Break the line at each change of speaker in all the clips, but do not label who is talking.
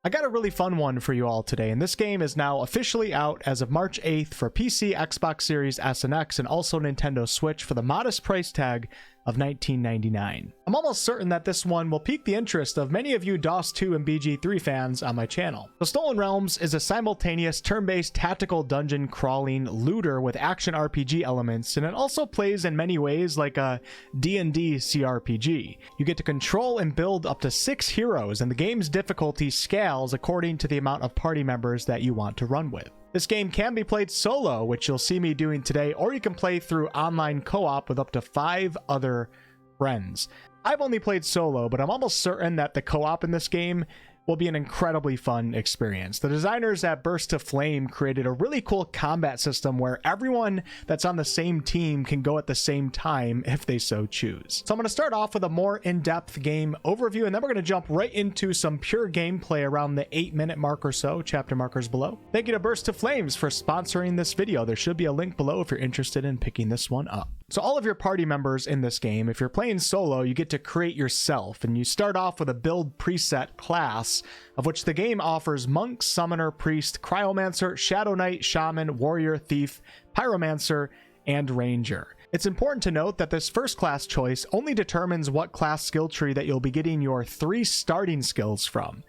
I got a really fun one for you all today, and this game is now officially out as of March 8th for PC, Xbox Series S and X, and also Nintendo Switch for the modest price tag of $19.99. I'm almost certain that this one will pique the interest of many of you DOS 2 and BG3 fans on my channel. The Stolen Realms is a simultaneous turn-based tactical dungeon crawling looter with action RPG elements, and it also plays in many ways like a D&D CRPG. You get to control and build up to 6 heroes, and the game's difficulty scales according to the amount of party members that you want to run with. This game can be played solo, which you'll see me doing today, or you can play through online co-op with up to 5 other friends. I've only played solo, but I'm almost certain that the co-op in this game will be an incredibly fun experience. The designers at Burst to Flame created a really cool combat system where everyone that's on the same team can go at the same time if they so choose. So I'm going to start off with a more in-depth game overview, and then we're going to jump right into some pure gameplay around the 8-minute mark or so, chapter markers below. Thank you to Burst to Flames for sponsoring this video. There should be a link below if you're interested in picking this one up. So all of your party members in this game, if you're playing solo, you get to create yourself, and you start off with a build preset class, of which the game offers monk, summoner, priest, cryomancer, shadow knight, shaman, warrior, thief, pyromancer, and ranger. It's important to note that this first class choice only determines what class skill tree that you'll be getting your 3 starting skills from.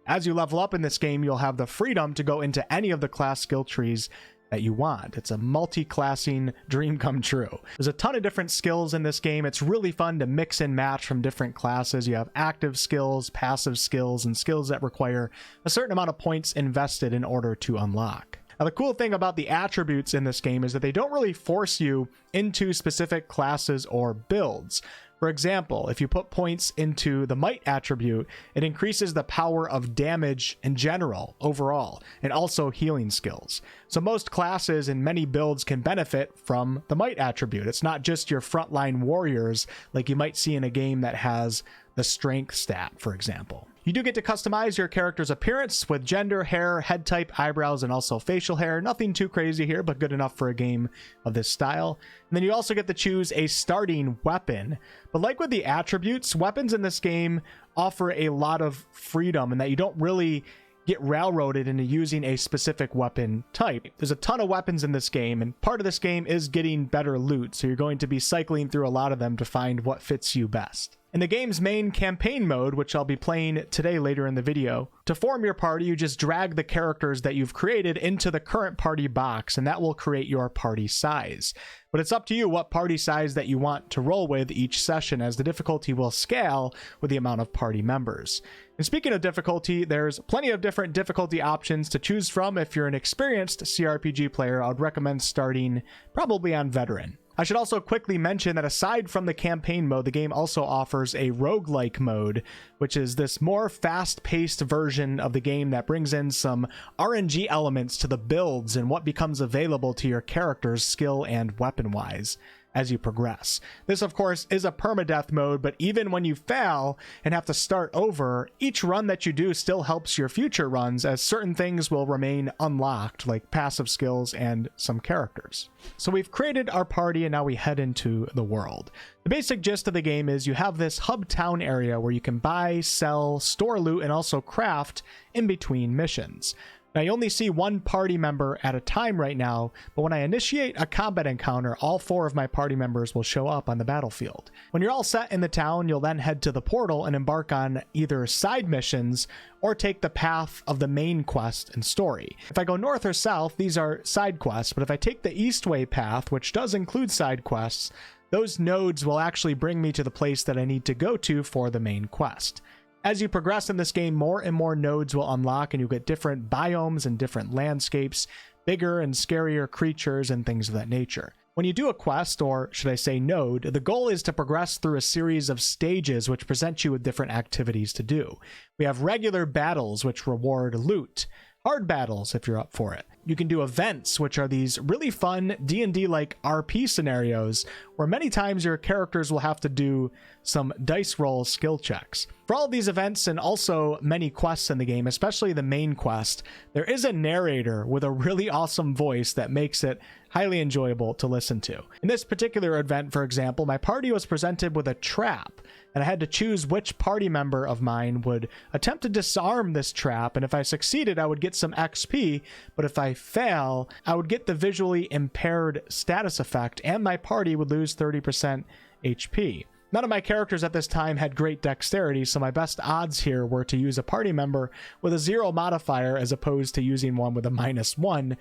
As you level up in this game, you'll have the freedom to go into any of the class skill trees that you want. It's a multi-classing dream come true. There's a ton of different skills in this game. It's really fun to mix and match from different classes. You have active skills, passive skills, and skills that require a certain amount of points invested in order to unlock. Now, the cool thing about the attributes in this game is that they don't really force you into specific classes or builds. For example, if you put points into the might attribute, it increases the power of damage in general, overall, and also healing skills. So most classes and many builds can benefit from the might attribute. It's not just your frontline warriors like you might see in a game that has the strength stat, for example. You do get to customize your character's appearance with gender, hair, head type, eyebrows, and also facial hair. Nothing too crazy here, but good enough for a game of this style. And then you also get to choose a starting weapon. But like with the attributes, weapons in this game offer a lot of freedom in that you don't really get railroaded into using a specific weapon type. There's a ton of weapons in this game, and part of this game is getting better loot, so you're going to be cycling through a lot of them to find what fits you best. In the game's main campaign mode, which I'll be playing today later in the video, to form your party, you just drag the characters that you've created into the current party box, and that will create your party size. But it's up to you what party size that you want to roll with each session, as the difficulty will scale with the amount of party members. And speaking of difficulty, there's plenty of different difficulty options to choose from. If you're an experienced CRPG player, I would recommend starting probably on Veteran. I should also quickly mention that aside from the campaign mode, the game also offers a roguelike mode, which is this more fast-paced version of the game that brings in some RNG elements to the builds and what becomes available to your characters skill and weapon-wise as you progress. This, of course, is a permadeath mode, but even when you fail and have to start over, each run that you do still helps your future runs, as certain things will remain unlocked, like passive skills and some characters. So we've created our party, and now we head into the world. The basic gist of the game is you have this hub town area where you can buy, sell, store loot, and also craft in between missions. Now, you only see one party member at a time right now, but when I initiate a combat encounter, all 4 of my party members will show up on the battlefield. When you're all set in the town, you'll then head to the portal and embark on either side missions or take the path of the main quest and story. If I go north or south, these are side quests, but if I take the Eastway path, which does include side quests, those nodes will actually bring me to the place that I need to go to for the main quest. As you progress in this game, more and more nodes will unlock, and you'll get different biomes and different landscapes, bigger and scarier creatures, and things of that nature. When you do a quest, or should I say node, the goal is to progress through a series of stages which present you with different activities to do. We have regular battles which reward loot, hard battles if you're up for it. You can do events, which are these really fun D&D-like RP scenarios where many times your characters will have to do some dice roll skill checks. For all of these events and also many quests in the game, especially the main quest, there is a narrator with a really awesome voice that makes it highly enjoyable to listen to. In this particular event, for example, my party was presented with a trap, and I had to choose which party member of mine would attempt to disarm this trap, and if I succeeded, I would get some XP, but if I fail, I would get the visually impaired status effect, and my party would lose 30% HP. None of my characters at this time had great dexterity, so my best odds here were to use a party member with a 0 modifier as opposed to using one with a -1.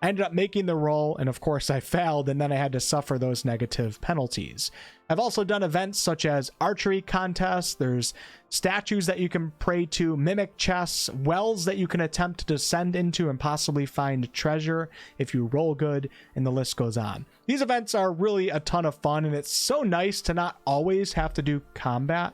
I ended up making the roll, and of course I failed, and then I had to suffer those negative penalties. I've also done events such as archery contests, there's statues that you can pray to, mimic chests, wells that you can attempt to descend into and possibly find treasure if you roll good, and the list goes on. These events are really a ton of fun, and it's so nice to not always have to do combat.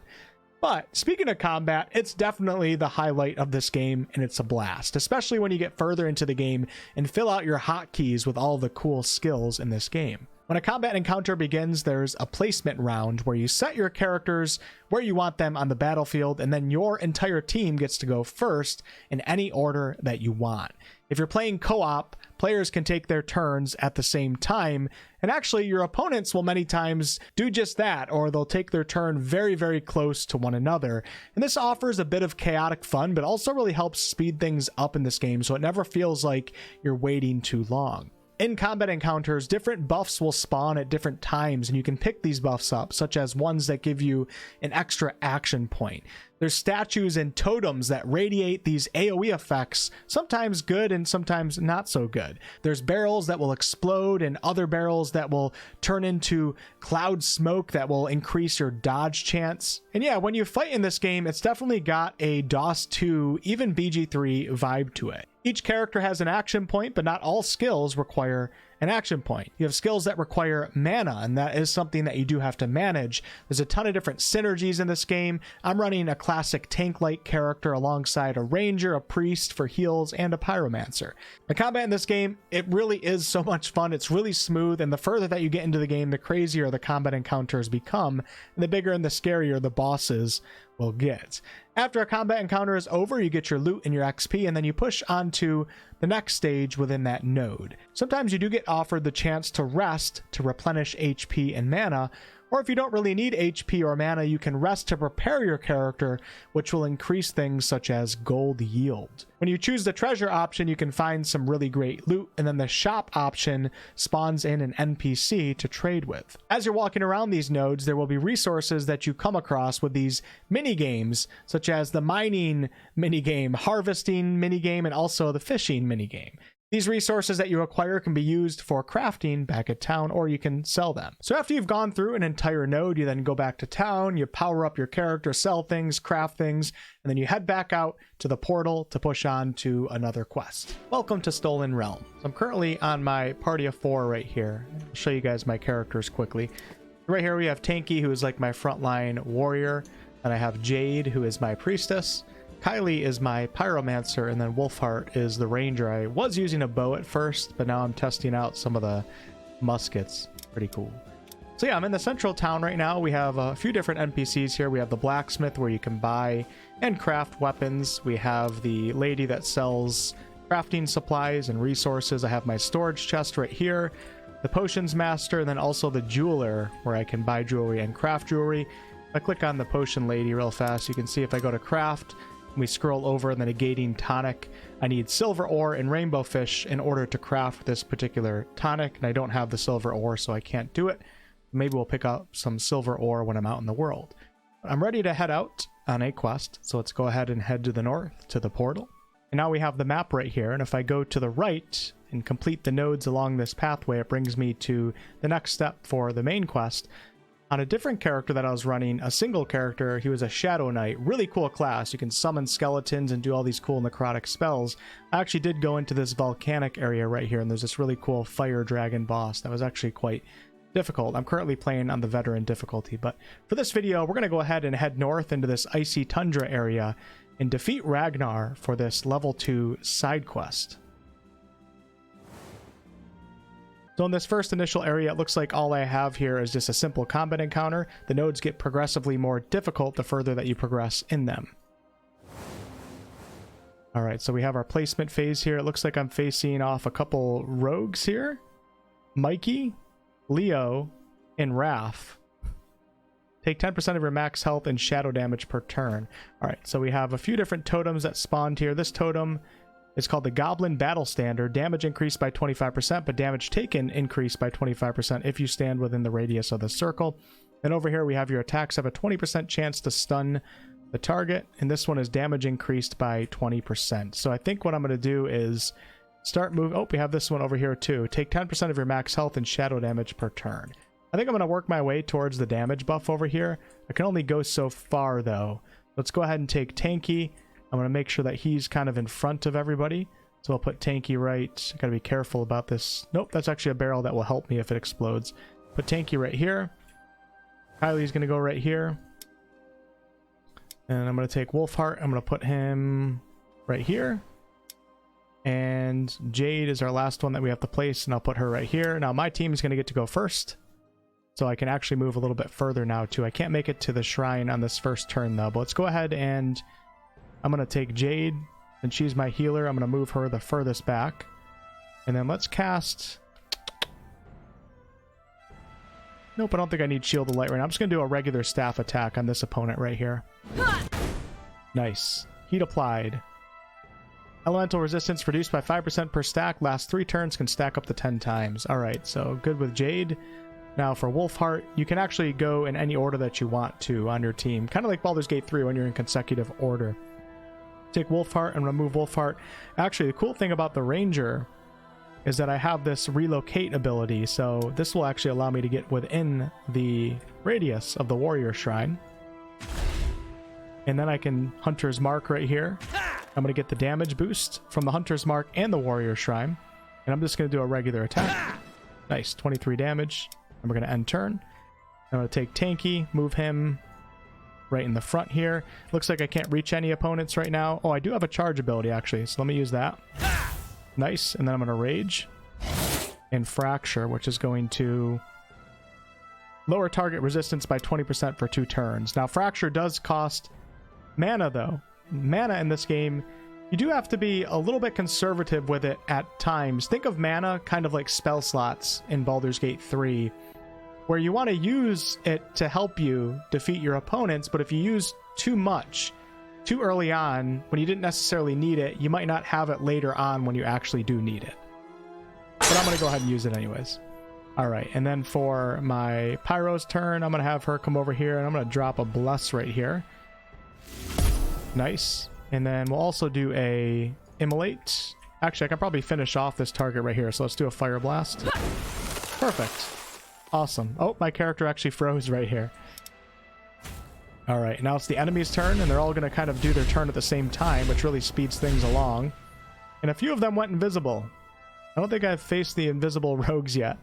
But speaking of combat, it's definitely the highlight of this game, and it's a blast, especially when you get further into the game and fill out your hotkeys with all the cool skills in this game. When a combat encounter begins, there's a placement round where you set your characters where you want them on the battlefield, and then your entire team gets to go first in any order that you want. If you're playing co-op, players can take their turns at the same time, and actually your opponents will many times do just that, or they'll take their turn very, very close to one another. And this offers a bit of chaotic fun, but also really helps speed things up in this game, so it never feels like you're waiting too long. In combat encounters, different buffs will spawn at different times, and you can pick these buffs up, such as ones that give you an extra action point. There's statues and totems that radiate these AoE effects, sometimes good and sometimes not so good. There's barrels that will explode and other barrels that will turn into cloud smoke that will increase your dodge chance. And yeah, when you fight in this game, it's definitely got a DOS 2, even BG3 vibe to it. Each character has an action point, but not all skills require an action point. You have skills that require mana, and that is something that you do have to manage. There's a ton of different synergies in this game. I'm running a classic tank-like character alongside a ranger, a priest for heals, and a pyromancer. The combat in this game, it really is so much fun. It's really smooth, and the further that you get into the game, the crazier the combat encounters become, and the bigger and the scarier the bosses will get. After a combat encounter is over, you get your loot and your XP, and then you push on to the next stage within that node. Sometimes you do get offered the chance to rest to replenish HP and mana, or if you don't really need HP or mana, you can rest to prepare your character, which will increase things such as gold yield. When you choose the treasure option, you can find some really great loot, and then the shop option spawns in an NPC to trade with. As you're walking around these nodes, there will be resources that you come across with these mini games, such as the mining minigame, harvesting minigame, and also the fishing minigame. These resources that you acquire can be used for crafting back at town, or you can sell them. So after you've gone through an entire node, you then go back to town, you power up your character, sell things, craft things, and then you head back out to the portal to push on to another quest. Welcome to Stolen Realm. So I'm currently on my party of 4 right here. I'll show you guys my characters quickly. Right here we have Tanky, who is like my frontline warrior, and I have Jade, who is my priestess. Kylie is my pyromancer, and then Wolfheart is the ranger. I was using a bow at first, but now I'm testing out some of the muskets. Pretty cool. So yeah, I'm in the central town right now. We have a few different NPCs here. We have the blacksmith where you can buy and craft weapons. We have the lady that sells crafting supplies and resources. I have my storage chest right here. The potions master, and then also the jeweler where I can buy jewelry and craft jewelry. If I click on the potion lady real fast, you can see if I go to craft, we scroll over, and then a gating tonic. I need silver ore and rainbow fish in order to craft this particular tonic, and I don't have the silver ore, so I can't do it. Maybe we'll pick up some silver ore when I'm out in the world. I'm ready to head out on a quest, so let's go ahead and head to the north to the portal. And now we have the map right here, and if I go to the right and complete the nodes along this pathway, it brings me to the next step for the main quest. On a different character that I was running, a single character, he was a Shadow Knight. Really cool class. You can summon skeletons and do all these cool necrotic spells. I actually did go into this volcanic area right here, and there's this really cool fire dragon boss that was actually quite difficult. I'm currently playing on the veteran difficulty, but for this video, we're going to go ahead and head north into this icy tundra area and defeat Ragnar for this level 2 side quest. So in this first initial area, it looks like all I have here is just a simple combat encounter. The nodes get progressively more difficult the further that you progress in them. All right, so we have our placement phase here. It looks like I'm facing off a couple rogues here. Mikey, Leo, and Raph. Take 10% of your max health and shadow damage per turn. All right, so we have a few different totems that spawned here. This totem is called the Goblin Battle Standard. Damage increased by 25%, but damage taken increased by 25% if you stand within the radius of the circle. And over here we have your attacks have a 20% chance to stun the target, and this one is damage increased by 20%. So I think what I'm going to do is start moving. Oh, we have this one over here too. Take 10% of your max health and shadow damage per turn. I think I'm going to work my way towards the damage buff over here. I can only go so far though. Let's go ahead and take Tanky. I'm going to make sure that he's kind of in front of everybody. So I'll put Tanky right. I got to be careful about this. Nope, that's actually a barrel that will help me if it explodes. Put Tanky right here. Kylie's going to go right here. And I'm going to take Wolfheart. I'm going to put him right here. And Jade is our last one that we have to place, and I'll put her right here. Now my team is going to get to go first. So I can actually move a little bit further now too. I can't make it to the shrine on this first turn though. But let's go ahead and I'm going to take Jade, and she's my healer. I'm going to move her the furthest back. And then let's cast... Nope, I don't think I need Shield of Light right now. I'm just going to do a regular staff attack on this opponent right here. Nice. Heat applied. Elemental resistance reduced by 5% per stack. Last 3 turns, can stack up to 10 times. Alright, so good with Jade. Now for Wolfheart, you can actually go in any order that you want to on your team. Kind of like Baldur's Gate 3 when you're in consecutive order. Take Wolfheart and remove Wolfheart. Actually, the cool thing about the Ranger is that I have this relocate ability, so this will actually allow me to get within the radius of the warrior shrine. And then I can Hunter's Mark right here. I'm going to get the damage boost from the Hunter's Mark and the warrior shrine. And I'm just going to do a regular attack. Nice, 23 damage. And we're going to end turn. I'm going to take Tanky, move him right in the front here. Looks like I can't reach any opponents right now. Oh, I do have a charge ability actually, so let me use that. Nice, and then I'm going to Rage and Fracture, which is going to lower target resistance by 20% for 2 turns. Now, Fracture does cost mana, though. Mana in this game, you do have to be a little bit conservative with it at times. Think of mana kind of like spell slots in Baldur's Gate 3, where you want to use it to help you defeat your opponents, but if you use too much too early on, when you didn't necessarily need it, you might not have it later on when you actually do need it. But I'm going to go ahead and use it anyways. All right, and then for my Pyro's turn, I'm going to have her come over here, and I'm going to drop a Bless right here. Nice. And then we'll also do a Immolate. Actually, I can probably finish off this target right here, so let's do a Fire Blast. Perfect. Awesome. Oh, my character actually froze right here. All right, now it's the enemy's turn, and they're all going to kind of do their turn at the same time, which really speeds things along. And a few of them went invisible. I don't think I've faced the invisible rogues yet.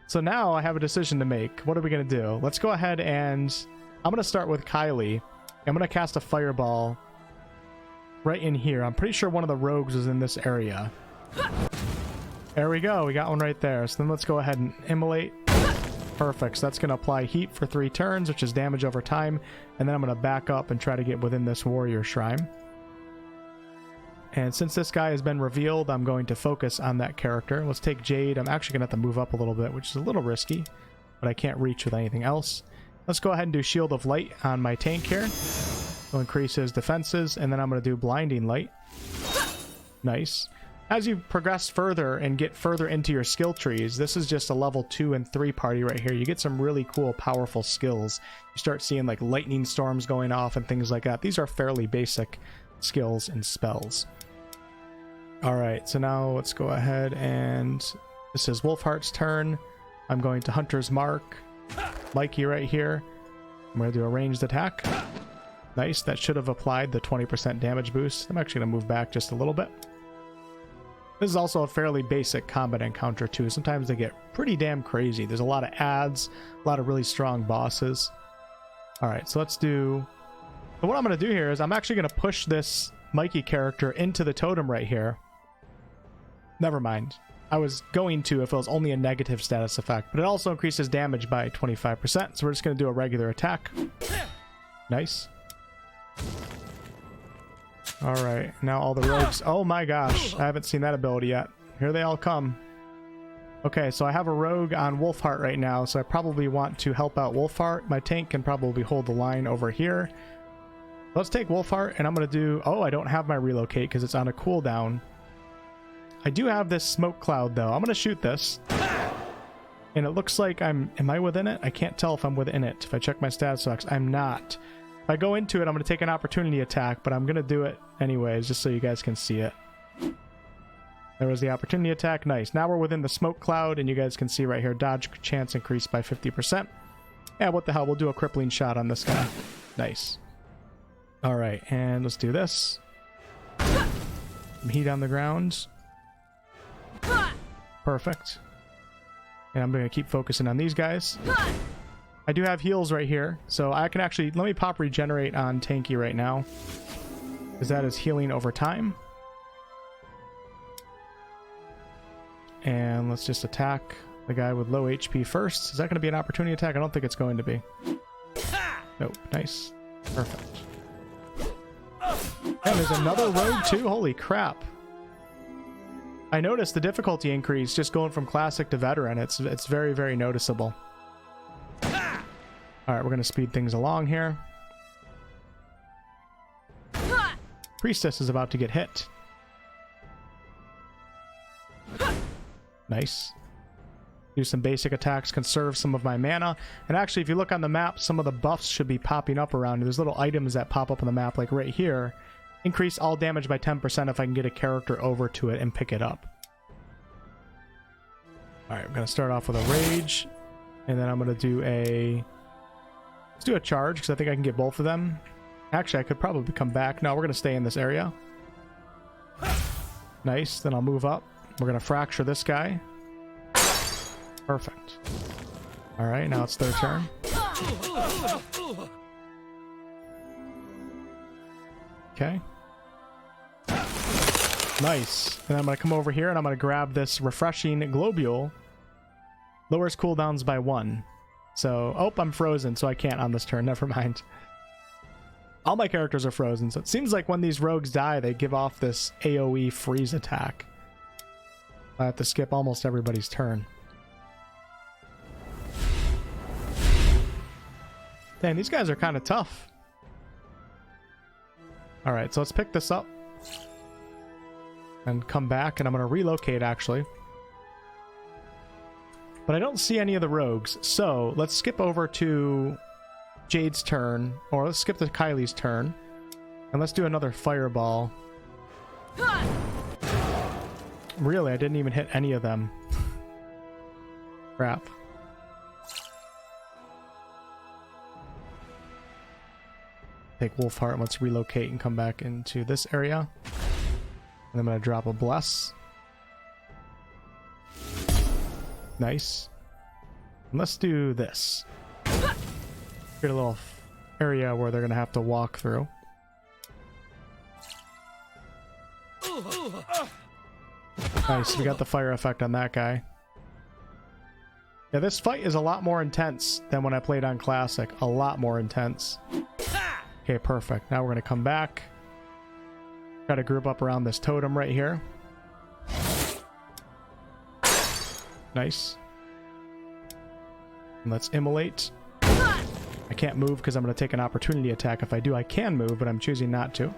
So now I have a decision to make. What are we going to do? Let's go ahead and I'm going to start with Kylie. I'm going to cast a fireball right in here. I'm pretty sure one of the rogues is in this area. There we go. We got one right there. So then let's go ahead and Immolate. Perfect. So that's going to apply heat for 3 turns, which is damage over time. And then I'm going to back up and try to get within this warrior shrine. And since this guy has been revealed, I'm going to focus on that character. Let's take Jade. I'm actually going to have to move up a little bit, which is a little risky, but I can't reach with anything else. Let's go ahead and do Shield of Light on my tank here. We'll increase his defenses, and then I'm going to do Blinding Light. Nice. As you progress further and get further into your skill trees, this is just a level 2 and 3 party right here. You get some really cool, powerful skills. You start seeing like lightning storms going off and things like that. These are fairly basic skills and spells. All right, so now let's go ahead and this is Wolfheart's turn. I'm going to Hunter's Mark. Mikey right here. I'm going to do a ranged attack. Nice, that should have applied the 20% damage boost. I'm actually going to move back just a little bit. This is also a fairly basic combat encounter too. Sometimes they get pretty damn crazy. There's a lot of adds, a lot of really strong bosses. All right, so let's do... So what I'm going to do here is I'm actually going to push this Mikey character into the totem right here. Never mind. I was going to if it was only a negative status effect, but it also increases damage by 25%, so we're just going to do a regular attack. Nice. Alright, now all the rogues... Oh my gosh, I haven't seen that ability yet. Here they all come. Okay, so I have a rogue on Wolfheart right now, so I probably want to help out Wolfheart. My tank can probably hold the line over here. Let's take Wolfheart, and I'm going to do... Oh, I don't have my relocate because it's on a cooldown. I do have this smoke cloud, though. I'm going to shoot this. And it looks like I'm... Am I within it? I can't tell if I'm within it. If I check my stats box, I'm not. If I go into it, I'm going to take an opportunity attack, but I'm going to do it anyways, just so you guys can see it. There was the opportunity attack. Nice. Now we're within the smoke cloud, and you guys can see right here, dodge chance increased by 50%. Yeah, what the hell? We'll do a crippling shot on this guy. Nice. All right, and let's do this. Some heat on the ground. Perfect. And I'm going to keep focusing on these guys. I do have heals right here, so I can actually... Let me pop regenerate on Tanky right now, because that is healing over time. And let's just attack the guy with low HP first. Is that going to be an opportunity attack? I don't think it's going to be. Nope. Nice. Perfect. And there's another rogue too? Holy crap. I noticed the difficulty increase just going from classic to veteran. It's very, very noticeable. Alright, we're going to speed things along here. Priestess is about to get hit. Nice. Do some basic attacks, conserve some of my mana. And actually, if you look on the map, some of the buffs should be popping up around. There's little items that pop up on the map, like right here. Increase all damage by 10% if I can get a character over to it and pick it up. Alright, I'm going to start off with a rage. And then I'm going to do a... Let's do a charge, because I think I can get both of them. Actually, I could probably come back. No, we're going to stay in this area. Nice. Then I'll move up. We're going to fracture this guy. Perfect. Alright, now it's their turn. Okay. Nice. And I'm going to come over here and I'm going to grab this refreshing globule. Lowers cooldowns by 1. So, oh, I'm frozen, so I can't on this turn. Never mind. All my characters are frozen, so it seems like when these rogues die, they give off this AoE freeze attack. I have to skip almost everybody's turn. Dang, these guys are kind of tough. Alright, so let's pick this up. And come back, and I'm going to relocate, actually. But I don't see any of the rogues, so let's skip over to Jade's turn, or let's skip to Kylie's turn, and let's do another fireball. Really, I didn't even hit any of them. Crap. Take Wolfheart and let's relocate and come back into this area. And I'm going to drop a Bless. Nice. And let's do this. Get a little area where they're going to have to walk through. Nice, we got the fire effect on that guy. Yeah, this fight is a lot more intense than when I played on Classic. A lot more intense. Okay, perfect. Now we're going to come back. Try to group up around this totem right here. Nice. And let's immolate. I can't move because I'm going to take an opportunity attack. If I do, I can move, but I'm choosing not to.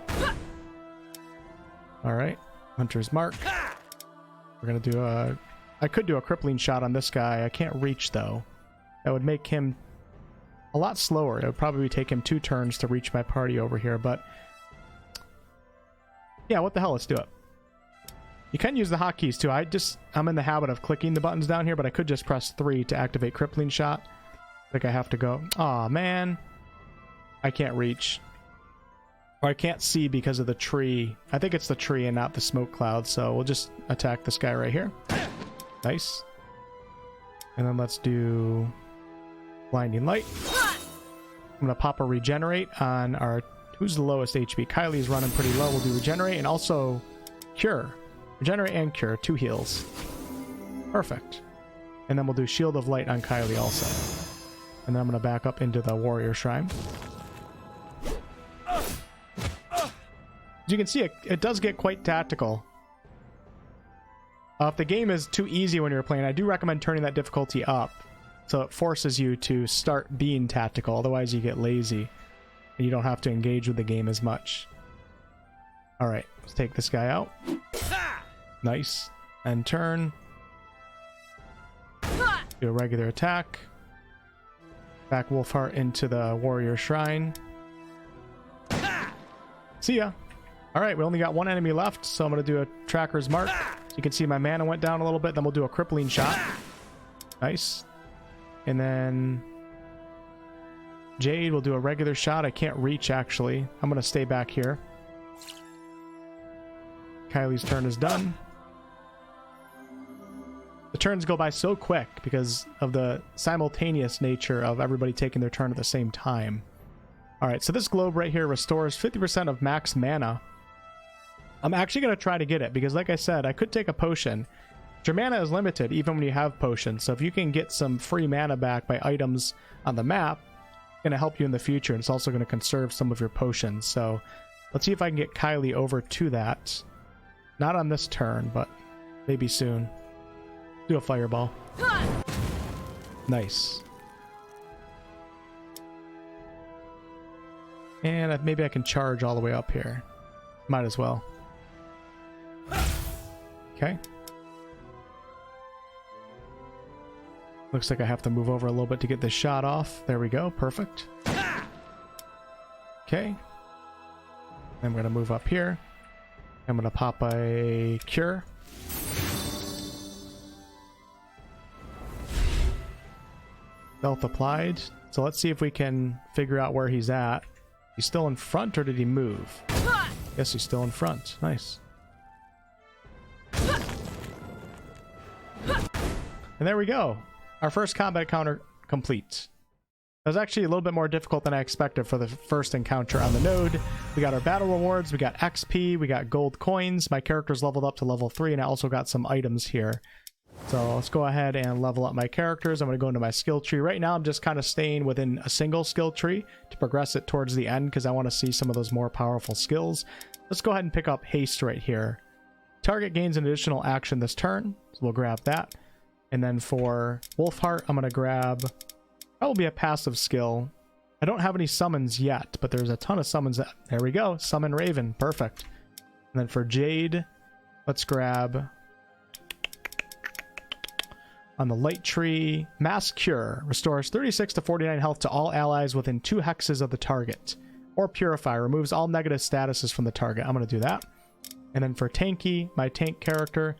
Alright. Hunter's Mark. We're going to do a... I could do a crippling shot on this guy. I can't reach, though. That would make him a lot slower. It would probably take him 2 turns to reach my party over here, but... Yeah, what the hell? Let's do it. You can use the hotkeys, too. I'm in the habit of clicking the buttons down here, but I could just press 3 to activate crippling shot. I think I have to go... Aw, man. I can't reach. Or I can't see because of the tree. I think it's the tree and not the smoke cloud, so we'll just attack this guy right here. Nice. And then let's do Blinding Light. I'm going to pop a Regenerate on our... Who's the lowest HP? Kylie's running pretty low. We'll do Regenerate and also Cure. Regenerate and Cure. 2 heals. Perfect. And then we'll do Shield of Light on Kylie also. And then I'm going to back up into the Warrior Shrine. As you can see, it does get quite tactical. If the game is too easy when you're playing, I do recommend turning that difficulty up, so it forces you to start being tactical. Otherwise, you get lazy, and you don't have to engage with the game as much. Alright, let's take this guy out. Nice. And turn. Do a regular attack. Back Wolfheart into the Warrior Shrine. See ya. Alright, we only got one enemy left, so I'm going to do a Tracker's Mark. So you can see my mana went down a little bit, then we'll do a Crippling Shot. Nice. And then Jade will do a regular shot. I can't reach, actually. I'm going to stay back here. Kylie's turn is done. The turns go by so quick because of the simultaneous nature of everybody taking their turn at the same time. Alright, so this globe right here restores 50% of max mana. I'm actually going to try to get it because, like I said, I could take a potion. Your mana is limited even when you have potions, so if you can get some free mana back by items on the map, it's going to help you in the future, and it's also going to conserve some of your potions. So let's see if I can get Kylie over to that. Not on this turn, but maybe soon. Do a fireball. Nice. And maybe I can charge all the way up here. Might as well. Okay. Looks like I have to move over a little bit to get this shot off. There we go. Perfect. Okay. I'm going to move up here. I'm going to pop a cure. Stealth applied. So let's see if we can figure out where he's at. He's still in front, or did he move? Yes, he's still in front. Nice. And there we go. Our first combat encounter complete. It was actually a little bit more difficult than I expected for the first encounter on the node. We got our battle rewards, we got XP, we got gold coins. My character's leveled up to level 3, and I also got some items here. So let's go ahead and level up my characters. I'm going to go into my skill tree. Right now, I'm just kind of staying within a single skill tree to progress it towards the end because I want to see some of those more powerful skills. Let's go ahead and pick up Haste right here. Target gains an additional action this turn, so we'll grab that. And then for Wolfheart, I'm going to grab probably a passive skill. I don't have any summons yet, but there's a ton of summons. There we go. Summon Raven. Perfect. And then for Jade, let's grab on the light tree, Mass Cure. Restores 36 to 49 health to all allies within 2 hexes of the target. Or Purify. Removes all negative statuses from the target. I'm going to do that. And then for Tanky, my tank character,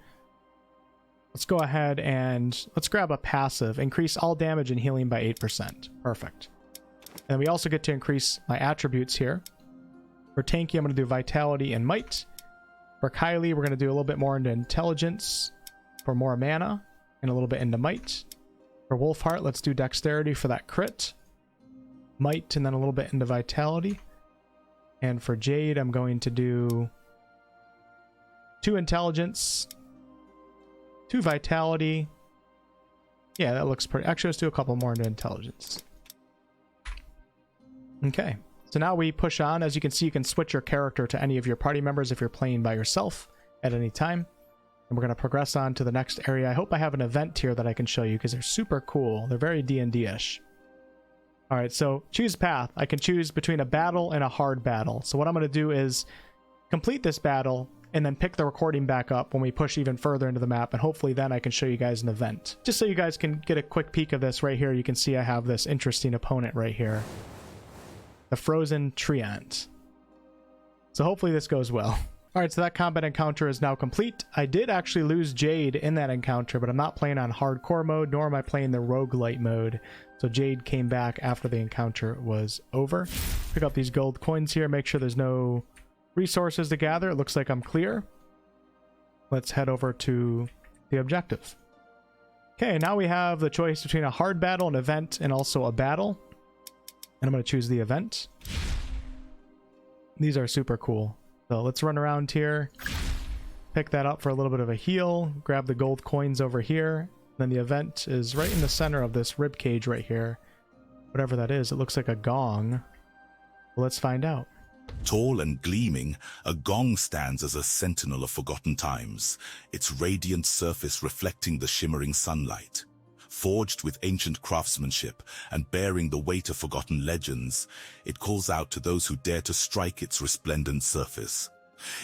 let's go ahead and let's grab a passive. Increase all damage and healing by 8%. Perfect. And we also get to increase my attributes here. For Tanky, I'm going to do Vitality and Might. For Kylie, we're going to do a little bit more into Intelligence for more mana, and a little bit into Might. For Wolfheart, let's do Dexterity for that crit. Might, and then a little bit into Vitality. And for Jade, I'm going to do 2 Intelligence, 2 Vitality. Yeah, that looks pretty... Actually, let's do a couple more into Intelligence. Okay. So now we push on. As you can see, you can switch your character to any of your party members if you're playing by yourself at any time. And we're going to progress on to the next area. I hope I have an event here that I can show you because they're super cool. They're very D&D-ish. Alright, so choose path. I can choose between a battle and a hard battle. So what I'm going to do is complete this battle and then pick the recording back up when we push even further into the map, and hopefully then I can show you guys an event. Just so you guys can get a quick peek of this right here, you can see I have this interesting opponent right here. The Frozen Treant. So hopefully this goes well. Alright, so that combat encounter is now complete. I did actually lose Jade in that encounter, but I'm not playing on hardcore mode, nor am I playing the roguelite mode. So Jade came back after the encounter was over. Pick up these gold coins here, make sure there's no resources to gather. It looks like I'm clear. Let's head over to the objective. Okay, now we have the choice between a hard battle, an event, and also a battle. And I'm going to choose the event. These are super cool. So let's run around here. pick that up for a little bit of a heal, grab the gold coins over here. Then the event is right in the center of this rib cage right here. Whatever that is, it looks like a gong. Well, let's find out.
Tall and gleaming, a gong stands as a sentinel of forgotten times, its radiant surface reflecting the shimmering sunlight. Forged with ancient craftsmanship and bearing the weight of forgotten legends, it calls out to those who dare to strike its resplendent surface.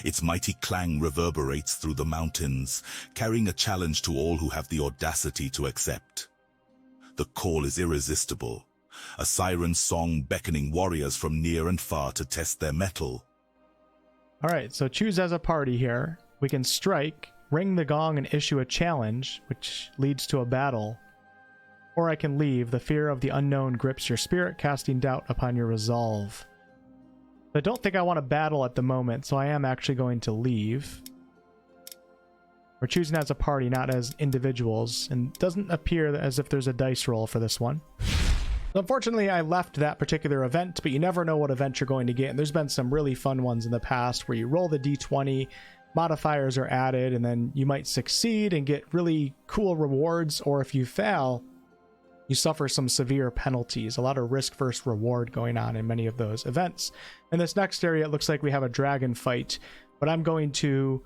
Its mighty clang reverberates through the mountains, carrying a challenge to all who have the audacity to accept. The call is irresistible, a siren song beckoning warriors from near and far to test their mettle.
All right, so choose as a party here. We can strike, ring the gong, and issue a challenge, which leads to a battle. Or I can leave. The fear of the unknown grips your spirit, casting doubt upon your resolve. I don't think I want to battle at the moment, so I am actually going to leave. We're choosing as a party, not as individuals, and it doesn't appear as if there's a dice roll for this one. Unfortunately, I left that particular event, but you never know what event you're going to get, and there's been some really fun ones in the past where you roll the d20, modifiers are added, and then you might succeed and get really cool rewards, or if you fail, you suffer some severe penalties. A lot of risk versus reward going on in many of those events. In this next area, it looks like we have a dragon fight, but I'm going to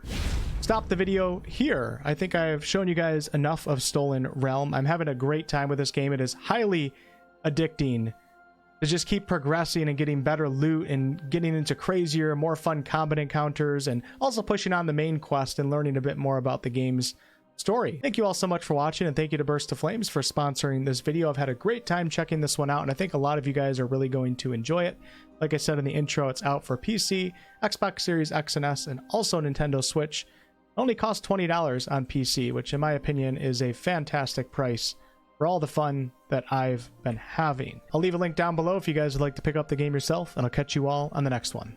stop the video here. I think I've shown you guys enough of Stolen Realm. I'm having a great time with this game. It is highly addicting to just keep progressing and getting better loot and getting into crazier, more fun combat encounters, and also pushing on the main quest and learning a bit more about the game's story. Thank you all so much for watching, and thank you to Burst to Flames for sponsoring this video. I've had a great time checking this one out, and I think a lot of you guys are really going to enjoy it. Like I said in the intro, it's out for PC, Xbox Series X and S, and also Nintendo Switch. It only costs $20 on PC, which in my opinion is a fantastic price for all the fun that I've been having. I'll leave a link down below if you guys would like to pick up the game yourself, and I'll catch you all on the next one.